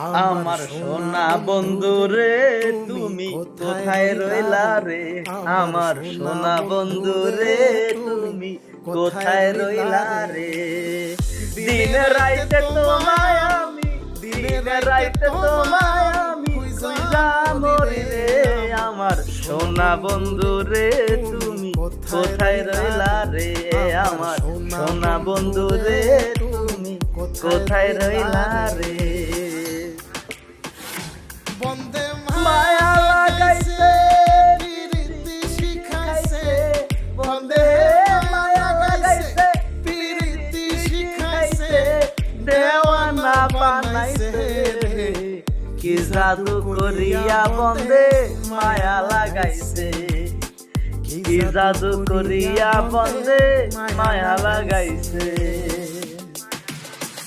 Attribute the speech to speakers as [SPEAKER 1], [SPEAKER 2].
[SPEAKER 1] আমার সোনা বন্ধু রে তুমি কোথায় রইলা রে, আমার সোনা বন্ধু রে তুমি কোথায় রইলা রে। দিন রাইতে তোমায় আমি, দিন রাইতে তোমায় আমি খুঁজা মরি রে, আমার সোনা বন্ধু রে তুমি কোথায় রইলা রে, আমার সোনা বন্ধু রে তুমি কোথায় রইলা রে। মায়া লাগাইছে প্রীতি শিখাইছে, বন্দে মায়া লাগাইছে প্রীতি শিখাইছে, দেওয়ানা বানাইছে রে, কি জাদু করিয়া বন্দে মায়া লাগাইছে, কি জাদু করিয়া বন্দে মায়া লাগাইছে।